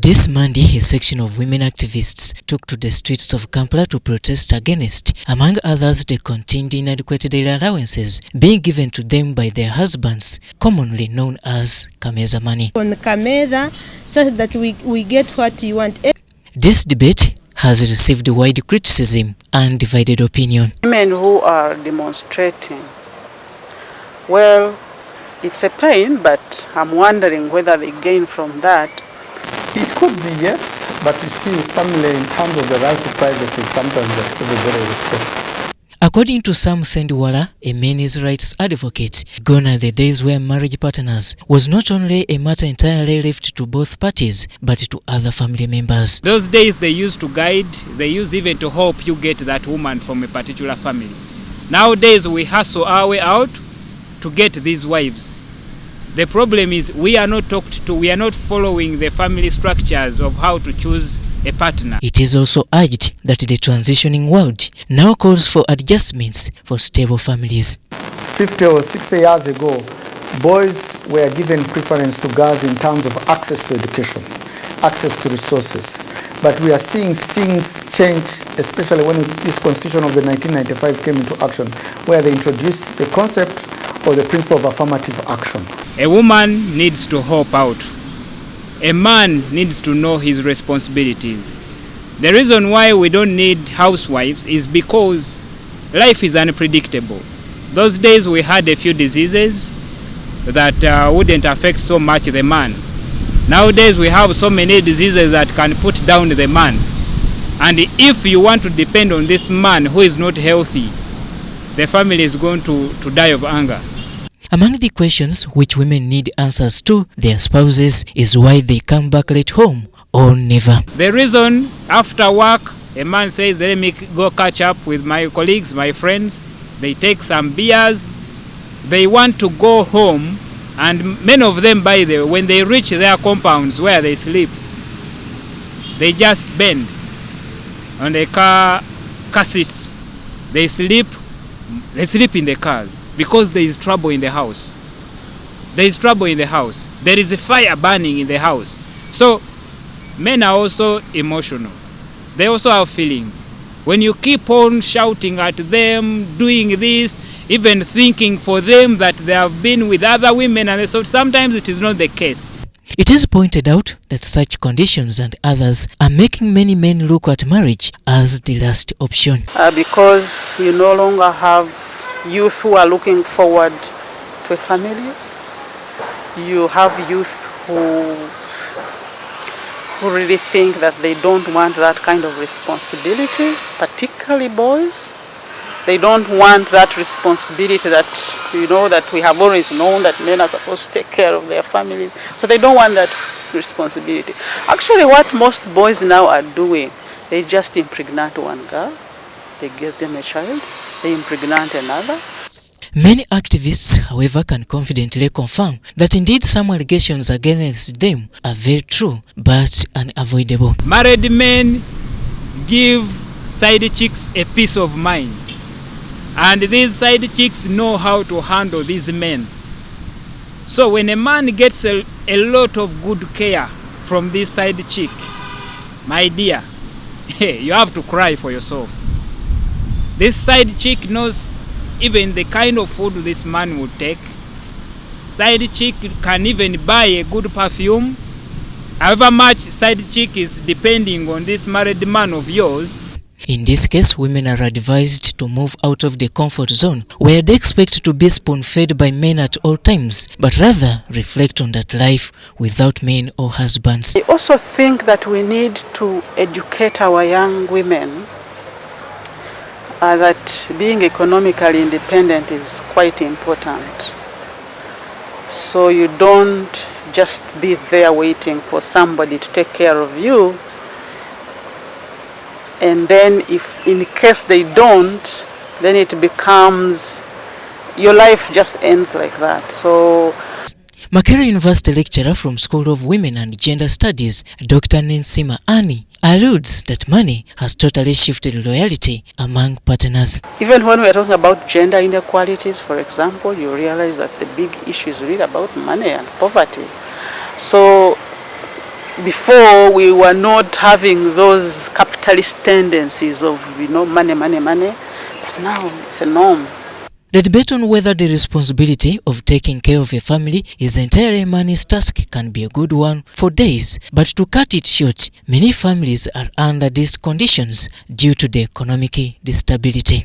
This Monday, a section of women activists took to the streets of Kampala to protest against, among others, the continued inadequate daily allowances being given to them by their husbands, commonly known as Kameza money. On Kameza, so that we get what you want. This debate has received wide criticism and divided opinion. Women who are demonstrating, well, it's a pain, but I'm wondering whether they gain from that. It could be, yes, but you see, family in terms of the right to privacy is sometimes that everybody respects. According to Sam Sendiwala, a men's rights advocate, gone are the days where marriage partners was not only a matter entirely left to both parties, but to other family members. Those days they used to guide, they used even to help you get that woman from a particular family. Nowadays we hustle our way out to get these wives. The problem is we are not talked to, we are not following the family structures of how to choose a partner. It is also urged that the transitioning world now calls for adjustments for stable families. 50 or 60 years ago, boys were given preference to girls in terms of access to education, access to resources. But we are seeing things change, especially when this constitution of the 1995 came into action, where they introduced the concept or the principle of affirmative action. A woman needs to help out. A man needs to know his responsibilities. The reason why we don't need housewives is because life is unpredictable. Those days we had a few diseases that wouldn't affect so much the man. Nowadays we have so many diseases that can put down the man. And if you want to depend on this man who is not healthy, the family is going to die of anger. Among the questions which women need answers to their spouses is why they come back late home or never. The reason after work a man says, let me go catch up with my colleagues, my friends, they take some beers, they want to go home, and many of them, by the way, when they reach their compounds where they sleep, they just bend on the car seats. They sleep in the cars because there is trouble in the house. There is trouble in the house. There is a fire burning in the house. So men are also emotional. They also have feelings. When you keep on shouting at them, doing this, even thinking for them that they have been with other women, and so sometimes it is not the case. It is pointed out that such conditions and others are making many men look at marriage as the last option. Because you no longer have youth who are looking forward to a family. You have youth who really think that they don't want that kind of responsibility, particularly boys. They don't want that responsibility that, that we have always known that men are supposed to take care of their families. So they don't want that responsibility. Actually, what most boys now are doing, they just impregnate one girl, they give them a child, they impregnate another. Many activists, however, can confidently confirm that indeed some allegations against them are very true but unavoidable. Married men give side chicks a peace of mind. And these side chicks know how to handle these men. So when a man gets a lot of good care from this side chick, my dear, you have to cry for yourself. This side chick knows even the kind of food this man would take. Side chick can even buy a good perfume. However much side chick is depending on this married man of yours. In this case, women are advised to move out of the comfort zone where they expect to be spoon-fed by men at all times, but rather reflect on that life without men or husbands. I also think that we need to educate our young women that being economically independent is quite important. So you don't just be there waiting for somebody to take care of you. And then if in case they don't, then it becomes, your life just ends like that. So Makerere University lecturer from School of Women and Gender Studies, Dr. Nensima Annie, alludes that money has totally shifted loyalty among partners. Even when we are talking about gender inequalities, for example, you realize that the big issue is really about money and poverty. So Before, we were not having those capitalist tendencies of, money, money, money. But now it's a norm. The debate on whether the responsibility of taking care of a family is entirely a man's task can be a good one for days, but to cut it short, many families are under these conditions due to the economic instability.